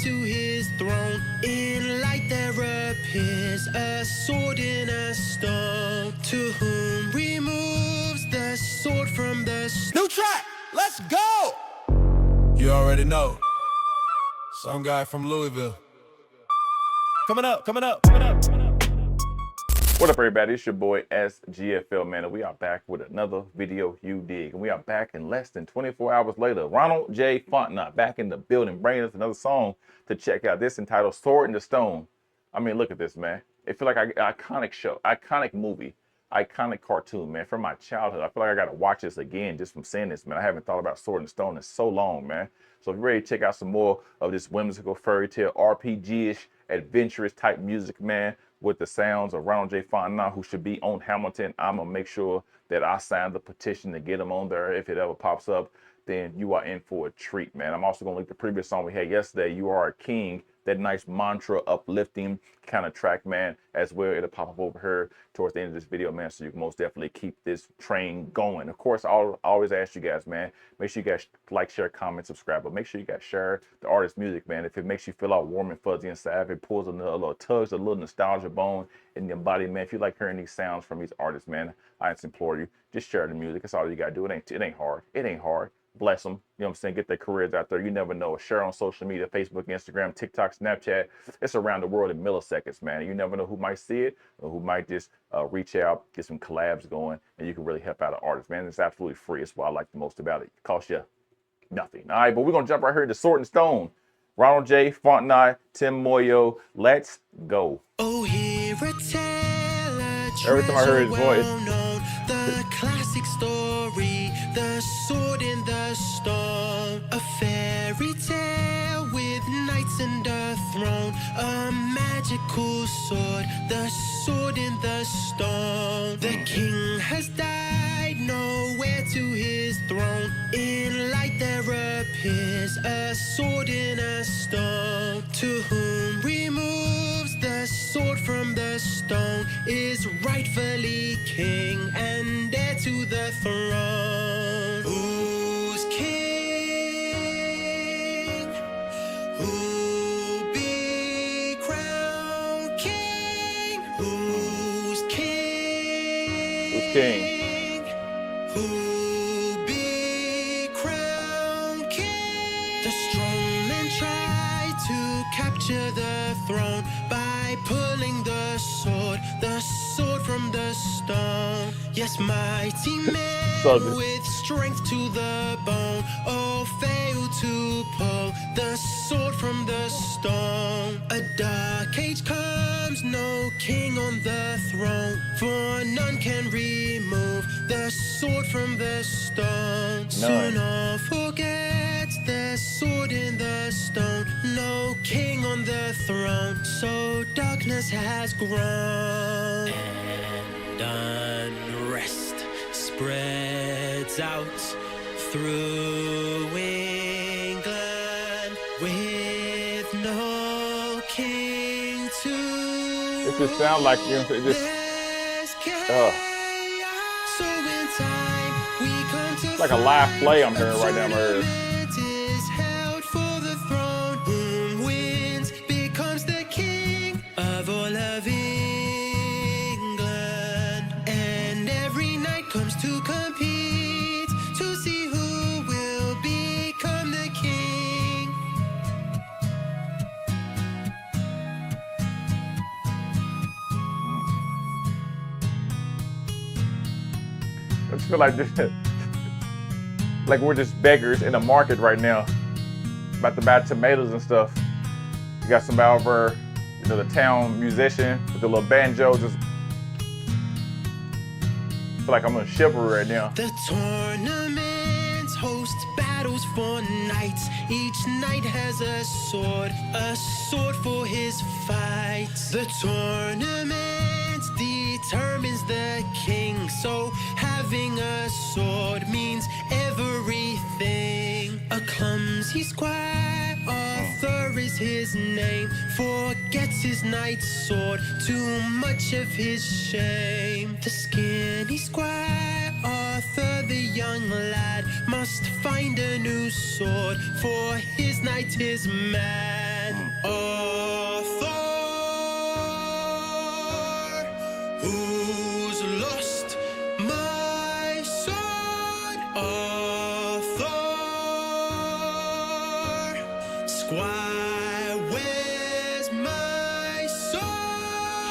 to his throne. In light there appears a sword in a stone, to whom removes the sword from the New track, let's go! You already know. Some guy from Louisville. Coming up. What up, everybody? It's your boy SGFL, man, and we are back with another video you dig. And we are back in less than 24 hours later. Ronald J. Fontenot back in the building, bringing us another song to check out. This entitled Sword in the Stone. I mean, look at this, man. It feels like an iconic show, iconic movie, iconic cartoon, man, from my childhood. I feel like I got to watch this again just from seeing this, man. I haven't thought about Sword in the Stone in so long, man. So if you're ready to check out some more of this whimsical fairy tale, RPG-ish, adventurous type music, man, with the sounds of Ronald J. Fontenot, who should be on Hamilton, I'm going to make sure that I sign the petition to get him on there. If it ever pops up, then you are in for a treat, man. I'm also going to link the previous song we had yesterday, You Are a King, that nice mantra, uplifting kind of track, man, as well. It'll pop up over here towards the end of this video, man, so you can most definitely keep this train going. Of course, I always ask you guys, man, make sure you guys like, share, comment, subscribe, but make sure you guys share the artist's music, man. If it makes you feel all warm and fuzzy inside, if it pulls a little tugs, a little nostalgia bone in your body, man, if you like hearing these sounds from these artists, man, I just implore you, just share the music. That's all you got to do. It ain't hard. It ain't hard. Bless them. You know what I'm saying? Get their careers out there. You never know. Share on social media, Facebook, Instagram, TikTok, Snapchat. It's around the world in milliseconds, man. You never know who might see it or who might just reach out, get some collabs going, and you can really help out an artist, man. It's absolutely free. It's what I like the most about it. It costs you nothing. All right, but we're going to jump right here to Sword and Stone. Ronald J. Fontenot, Tim Moyo. Let's go. Oh, hear a tale, a Every time I heard his voice. well-known, the classic story, the sword in the stone, a fairy tale with knights and a throne, a magical sword, the sword in the stone. The king has died, nowhere to his throne. In light there appears a sword in a stone, to whom removes the sword from the stone is rightfully king and heir to the throne. Who's king? Who'll be crowned king? Who's king? Who's king? Who'll be crowned king? The strong men try to capture the throne by pulling the sword from the stone. Yes, mighty men with strength to the bone, all fail to pull the sword from the stone. A dark age comes, no king on the throne, for none can remove the sword from the stone. Soon all forget the sword in the stone, no king on the throne, so darkness has grown. And unrest spreads out through England with no king to. It just sounds like, you know, this. So in time we come to like a live play I'm hearing right now, man. is held for the throne. Whom wins becomes the king of all of England, and every night comes to compete to see who will become the king. I just feel like this, like we're just beggars in the market right now, about to buy tomatoes and stuff. You got somebody over, you know, the town musician with the little banjo. Just feel like I'm in chivalry right now. The tournaments host battles for knights. Each knight has a sword for his fights. The tournament determines the king, so having a sword means everything. A clumsy squire, Authur is his name, forgets his knight's sword, too much of his shame. The skinny squire, Authur the young lad, must find a new sword, for his knight is mad. Squire, where's my sword?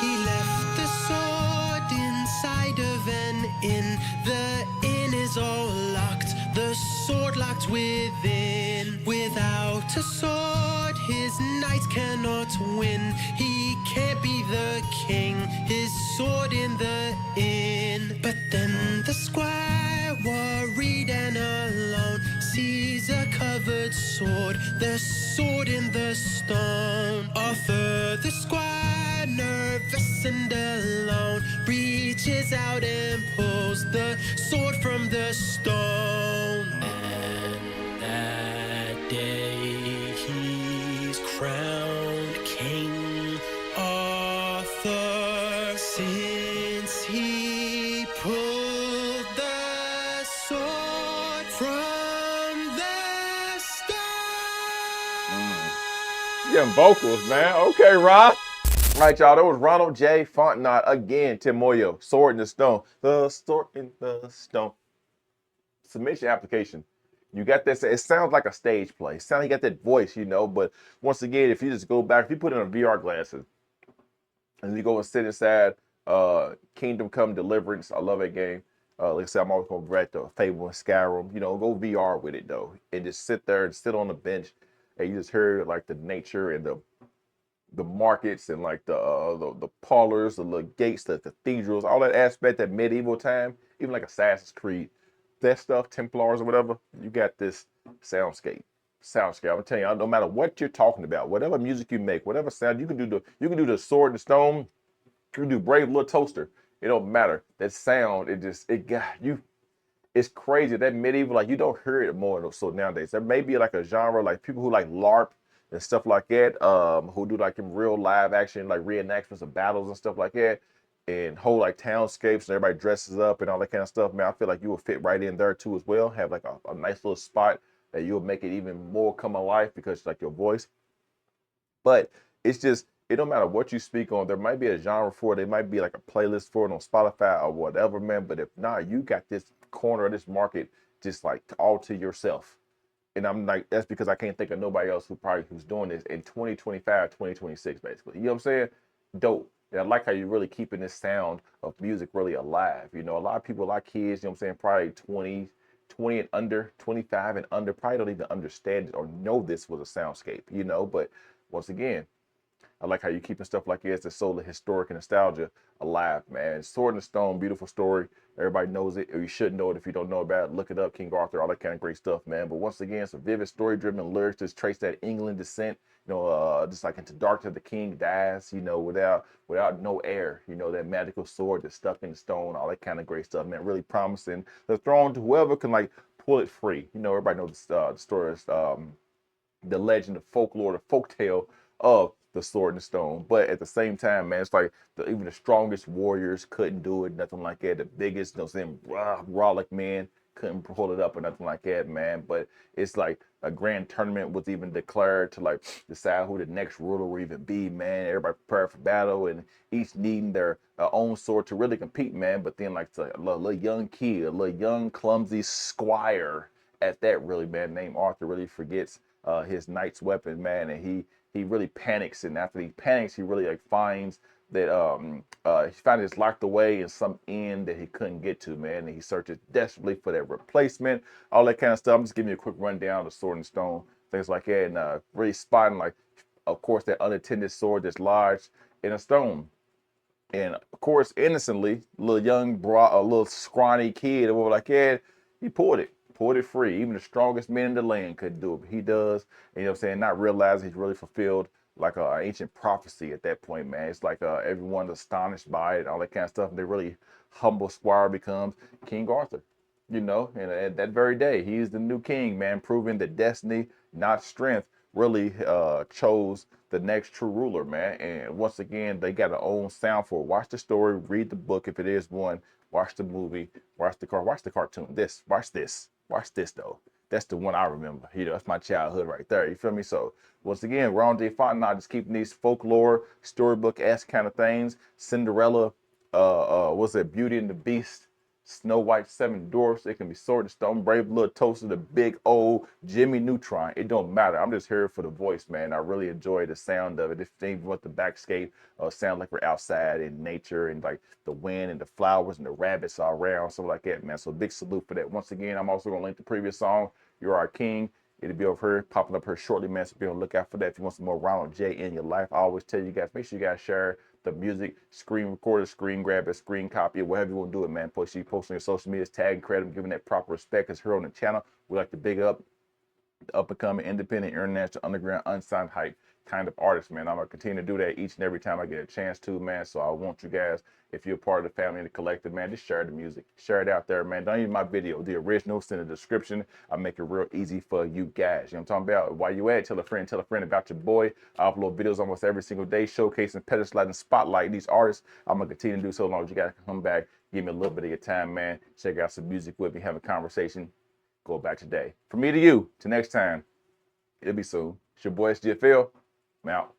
He left the sword inside of an inn. The inn is all locked, the sword locked within. Without a sword, his knights cannot win. He can't be the king, his sword in the inn. But then the squire, worried and alone, sees a covered sword, the sword in the stone. Authur, the squire, nervous and alone, reaches out and pulls the sword from the stone. And that day he's crowned king. Authur, since he pulled the sword from the stone. Getting vocals, man. Okay, Rob. All right, y'all. That was Ronald J. Fontenot again. Tim Moyo, Sword in the Stone. The Sword in the Stone. Submission application. You got this. It sounds like a stage play. It sounds like you got that voice, you know. But once again, if you just go back, if you put in a VR glasses and you go and sit inside Kingdom Come Deliverance, I love that game. Like I said, I'm always going to regret the Fable and Skyrim. You know, go VR with it though, and just sit there and sit on the bench, and you just hear like the nature and the markets and like the parlors, the little gates, the cathedrals, all that aspect, that medieval time, even like Assassin's Creed, that stuff, Templars or whatever. You got this soundscape. I'm telling you, no matter what you're talking about, whatever music you make, whatever sound, you can do the Sword and Stone, you can do Brave Little Toaster. It don't matter. That sound, it got you. It's crazy that medieval, like you don't hear it more so nowadays. There may be like a genre, like people who like LARP and stuff like that, who do like in real live action, like reenactments of battles and stuff like that, and whole like townscapes and everybody dresses up and all that kind of stuff. Man, I feel like you will fit right in there too as well. Have like a nice little spot that you'll make it even more come alive because like your voice. But it's just, it don't matter what you speak on. There might be a genre for it. There might be like a playlist for it on Spotify or whatever, man. But if not, you got this corner of this market just like all to yourself. And I'm like, that's because I can't think of nobody else who's doing this in 2025, 2026, basically. You know what I'm saying? Dope. And I like how you're really keeping this sound of music really alive. You know, a lot of people, a lot of kids, you know what I'm saying, probably 20 and under, 25 and under, probably don't even understand it or know this was a soundscape, you know. But once again, I like how you keeping stuff like this, the soul of historic and nostalgia alive, man. Sword in the Stone, beautiful story. Everybody knows it, or you should know it if you don't know about it. Look it up, King Arthur, all that kind of great stuff, man. But once again, it's a vivid, story-driven lyrics. Just trace that England descent, you know, just like into dark till the king dies, you know, without no heir, you know, that magical sword that's stuck in the stone, all that kind of great stuff, man. Really promising the throne to whoever can like pull it free. You know, everybody knows the story is the legend, the folklore, the folktale of the Sword and the Stone. But at the same time, man, it's like even the strongest warriors couldn't do it, nothing like that. The biggest, you know, saying brolic men couldn't pull it up or nothing like that, man. But it's like a grand tournament was even declared to like decide who the next ruler will even be, man. Everybody prepared for battle and each needing their own sword to really compete, man. But then like a little young kid, a little young clumsy squire at that, really, man, named Authur, really forgets his knight's weapon, man, and he really panics, and after he panics, he really like finds that he finds it's locked away in some inn that he couldn't get to, man, and he searches desperately for that replacement, all that kind of stuff. I'm just giving you a quick rundown of Sword and Stone, things like that, and really spotting like, of course, that unattended sword that's lodged in a stone. And of course, innocently, a little scrawny kid, and we were like, yeah, he pulled it free. Even the strongest men in the land couldn't do it, but he does. And, you know what I'm saying? Not realizing he's really fulfilled like an ancient prophecy at that point, man. It's like everyone's astonished by it, all that kind of stuff. And the really humble squire becomes King Arthur, you know. And at that very day, he's the new king, man, proving that destiny, not strength, really chose the next true ruler, man. And once again, they got their own sound for it. Watch the story, read the book if it is one, watch the movie, watch the cartoon. Watch this though. That's the one I remember. You know, that's my childhood right there. You feel me? So once again, Ronald J. Fontenot just keeping these folklore, storybook-esque kind of things. Cinderella, what's that? Beauty and the Beast. Snow White, Seven Dwarfs. It can be Sword and Stone, Brave Little Toaster, the big old Jimmy Neutron. It don't matter. I'm just here for the voice, man. I really enjoy the sound of it. If they want the backscape, sound like we're outside in nature and like the wind and the flowers and the rabbits all around, something like that, man. So big salute for that. Once again, I'm also gonna link the previous song, You're Our King. It'll be over here, popping up here shortly, man. So be on the lookout for that. If you want some more Ronald J in your life, I always tell you guys, make sure you guys share the music, screen record it, screen grab it, screen copy it, whatever you want to do it, man. Post on your social medias, tag, credit them, giving that proper respect. Because here on the channel, we like to big up the up and coming, independent, international, underground, unsigned hype kind of artist, man. I'm gonna continue to do that each and every time I get a chance to, man. So I want you guys, if you're a part of the family and the collective, man, just share the music, share it out there, man. Don't use my video, the original, send a description. I make it real easy for you guys. You know what I'm talking about? While you at, tell a friend about your boy. I upload videos almost every single day, showcasing, pedestalizing, spotlighting these artists. I'm gonna continue to do so long as you guys can come back, give me a little bit of your time, man. Check out some music with me, have a conversation. Go back today. From me to you, till next time, it'll be soon. It's your boy SGFL. I'm out.